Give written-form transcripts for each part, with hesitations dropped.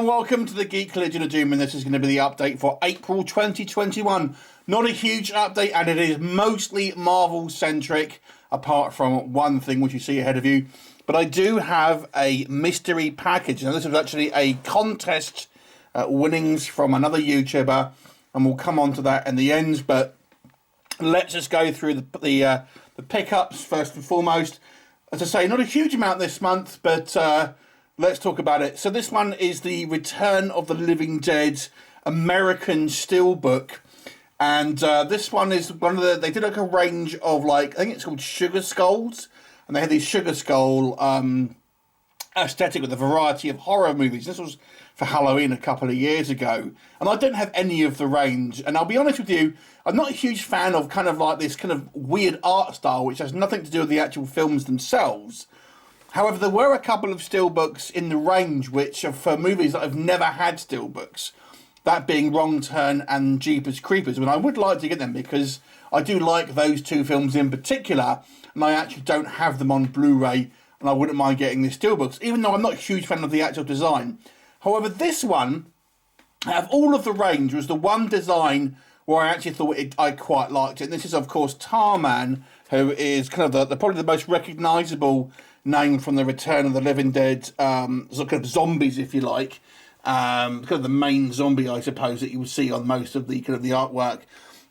and welcome to the Geek Legion of Doom, and this is going to be the update for April 2021. Not a huge update, and it is mostly Marvel-centric, apart from one thing which you see ahead of you. But I do have a mystery package. Now, this was actually a contest winnings from another YouTuber, and we'll come on to that in the end. But let's just go through the pickups first and foremost. As I say, not a huge amount this month, but let's talk about it. So this one is the Return of the Living Dead American Steelbook. And this one is one of the... They did like a range of, like, I think it's called Sugar Skulls. And they had these Sugar Skull aesthetic with a variety of horror movies. This was for Halloween a couple of years ago. And I don't have any of the range. And I'll be honest with you, I'm not a huge fan of kind of like this kind of weird art style, which has nothing to do with the actual films themselves. However, there were a couple of steelbooks in the range which are for movies that I've never had steelbooks. That being Wrong Turn and Jeepers Creepers. And I would like to get them because I do like those two films in particular. And I actually don't have them on Blu-ray. And I wouldn't mind getting the steelbooks, even though I'm not a huge fan of the actual design. However, this one, out of all of the range, was the one design where I actually thought I quite liked it. And this is, of course, Tarman, who is kind of probably the most recognisable name from the Return of the Living Dead, sort of, kind of zombies, if you like. Kind of the main zombie, I suppose, that you would see on most of the kind of the artwork.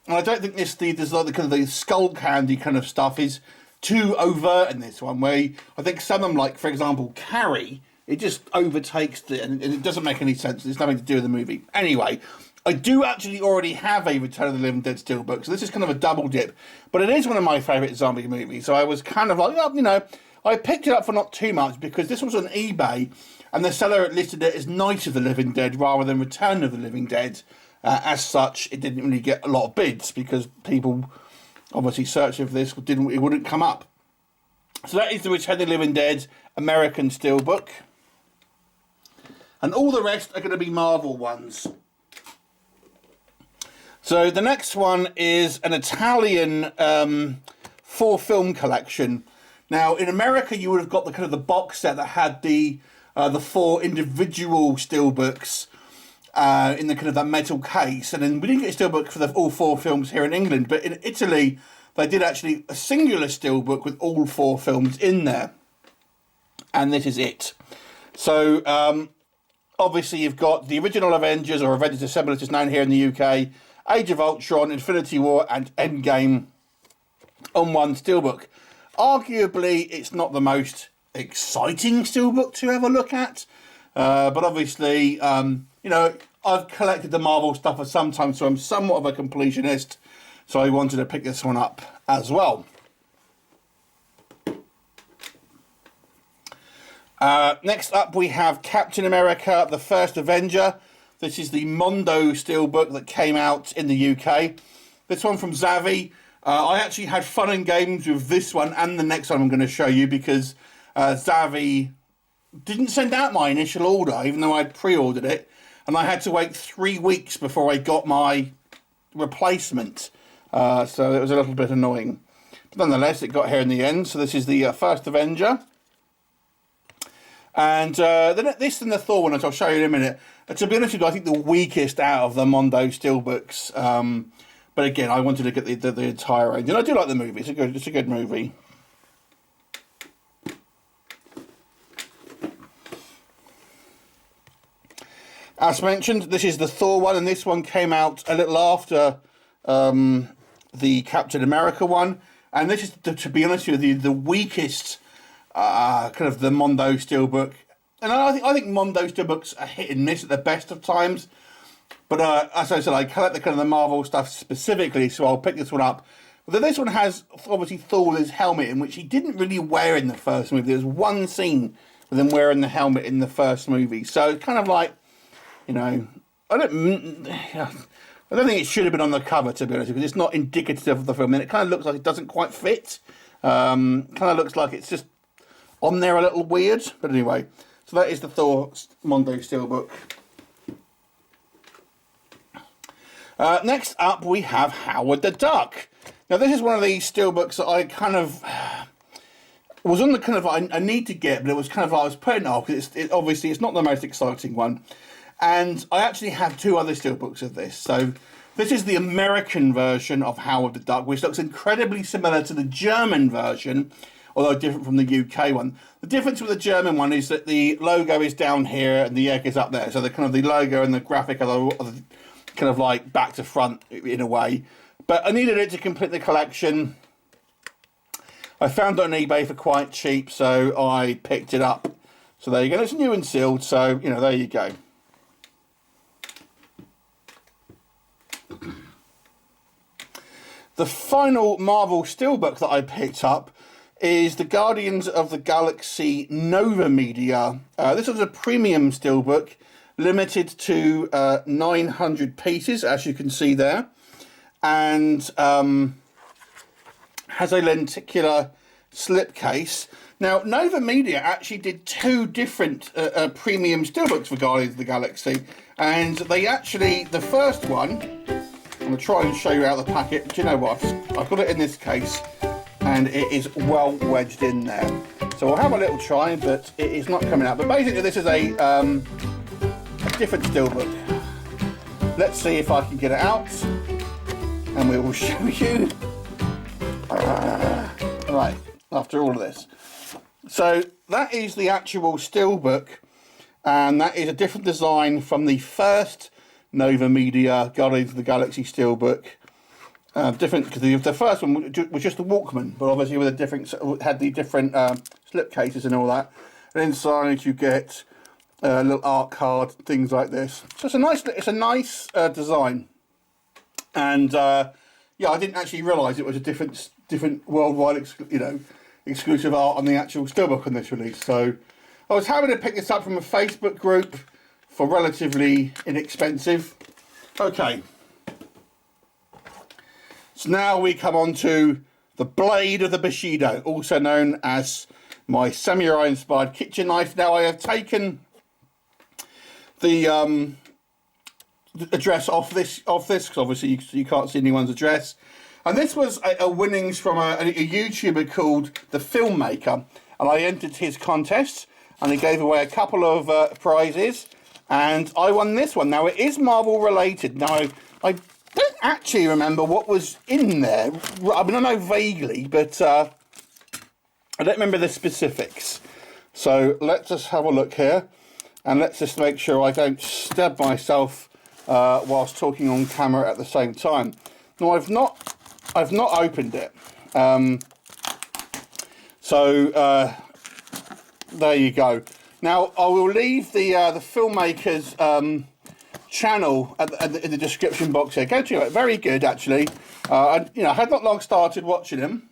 And I don't think there's like the kind of the skull candy kind of stuff is too overt in this one. Where I think some of them, like for example, Carrie, it just overtakes it, and it doesn't make any sense. It's nothing to do with the movie. Anyway, I do actually already have a Return of the Living Dead steelbook, so this is kind of a double dip. But it is one of my favourite zombie movies, so I was kind of like, oh, you know, I picked it up for not too much because this was on eBay. And the seller listed it as Night of the Living Dead rather than Return of the Living Dead. As such, it didn't really get a lot of bids because people obviously searching for this it wouldn't come up. So that is the Return of the Living Dead American Steelbook. And all the rest are going to be Marvel ones. So the next one is an Italian 4-film collection. Now in America you would have got the kind of the box set that had the 4 individual steelbooks in the kind of that metal case, and then we didn't get a steelbook for all 4 films here in England, but in Italy they did actually a singular steelbook with all 4 films in there, and this is it. So obviously you've got the original Avengers, or Avengers Assemble as it's known here in the UK, Age of Ultron, Infinity War and Endgame on one steelbook. Arguably it's not the most exciting steelbook to have a look at, but obviously you know, I've collected the Marvel stuff for some time, so I'm somewhat of a completionist, so I wanted to pick this one up as well. Next up we have Captain America the First Avenger. This is the Mondo steelbook that came out in the UK. This one from Zavi. I actually had fun and games with this one and the next one I'm going to show you because Zavi didn't send out my initial order, even though I'd pre-ordered it, and I had to wait 3 weeks before I got my replacement. So it was a little bit annoying. But nonetheless, it got here in the end. So this is the First Avenger. And then this and the Thor one, which I'll show you in a minute. To be honest with you, I think the weakest out of the Mondo steelbooks. But again, I wanted to get the entire range. And I do like the movie. It's a good movie. As mentioned, this is the Thor one, and this one came out a little after the Captain America one. And this is, to be honest with you, the weakest kind of the Mondo steelbook. And I think Mondo steelbooks are hit and miss at the best of times. But as I said, I collect the kind of the Marvel stuff specifically, so I'll pick this one up. But this one has obviously Thor with his helmet, in which he didn't really wear in the first movie. There's one scene with him wearing the helmet in the first movie. So it's kind of like, you know, I don't think it should have been on the cover, to be honest, because it's not indicative of the film, and it kind of looks like it doesn't quite fit. Kind of looks like it's just on there a little weird. But anyway, so that is the Thor Mondo steelbook. Next up, we have Howard the Duck. Now, this is one of these steelbooks that I kind of was on the kind of I need to get, but it was kind of I was putting it off because obviously it's not the most exciting one. And I actually have 2 other steelbooks of this. So this is the American version of Howard the Duck, which looks incredibly similar to the German version, although different from the UK one. The difference with the German one is that the logo is down here and the egg is up there. So the kind of the logo and the graphic are kind of like back to front in a way. But I needed it to complete the collection. I found it on eBay for quite cheap, so I picked it up. So there you go. It's new and sealed, so, you know, there you go. The final Marvel Steelbook that I picked up is the Guardians of the Galaxy Nova Media. This was a premium Steelbook, limited to 900 pieces, as you can see there, and has a lenticular slipcase. Now, Nova Media actually did 2 different premium Steelbooks for Guardians of the Galaxy, and they actually, the first one, I'm going to try and show you out the packet. Do you know what? I've got it in this case and it is well wedged in there. So we'll have a little try, but it is not coming out. But basically this is a different Steelbook. Let's see if I can get it out and we will show you. Right, after all of this. So that is the actual Steelbook, and that is a different design from the first Nova Media Guardians of the Galaxy Steelbook. Different because the first one was just a Walkman, but obviously with a different, had the different slip cases and all that. And inside you get a little art card, things like this. So it's a nice design. And yeah, I didn't actually realise it was a different worldwide, exclusive art on the actual Steelbook on this release. So I was having to pick this up from a Facebook group for relatively inexpensive. Okay, so now we come on to the blade of the Bushido, also known as my samurai inspired kitchen knife. Now I have taken the address off this because obviously you can't see anyone's address, and this was a winnings from a YouTuber called The Filmmaker, and I entered his contest and he gave away a couple of prizes. And I won this one. Now, it is Marvel related. Now, I don't actually remember what was in there. I mean, I know vaguely, but I don't remember the specifics. So let's just have a look here. And let's just make sure I don't stab myself whilst talking on camera at the same time. Now, I've not opened it. There you go. Now, I will leave the Filmmakers channel in the description box here. Go to it. Very good, actually. I had not long started watching them.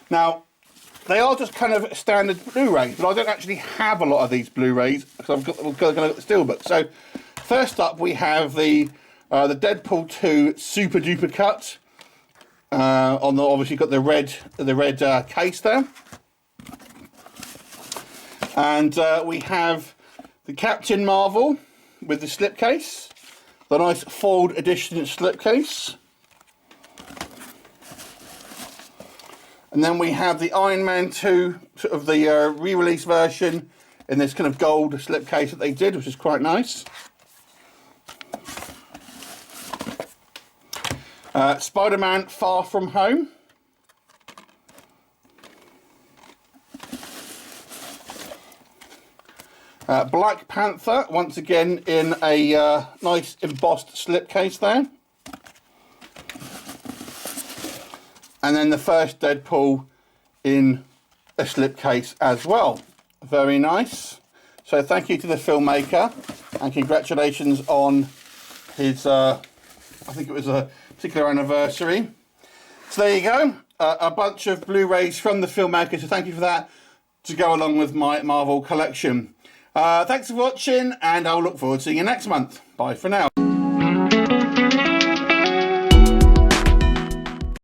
Now, they are just kind of standard Blu-rays, but I don't actually have a lot of these Blu-rays because I've got the Steelbook. So, first up, we have the Deadpool 2 Super Duper Cut. Obviously got the red case there. And we have the Captain Marvel with the slipcase, the nice fold edition slipcase. And then we have the Iron Man 2, sort of the re-release version in this kind of gold slipcase that they did, which is quite nice. Spider-Man Far From Home. Black Panther, once again in a nice embossed slipcase there. And then the first Deadpool in a slipcase as well. Very nice. So thank you to the Filmmaker, and congratulations on his, I think it was a particular anniversary. So there you go, a bunch of Blu-rays from the Filmmaker, so thank you for that, to go along with my Marvel collection. Thanks for watching, and I'll look forward to seeing you next month. Bye for now.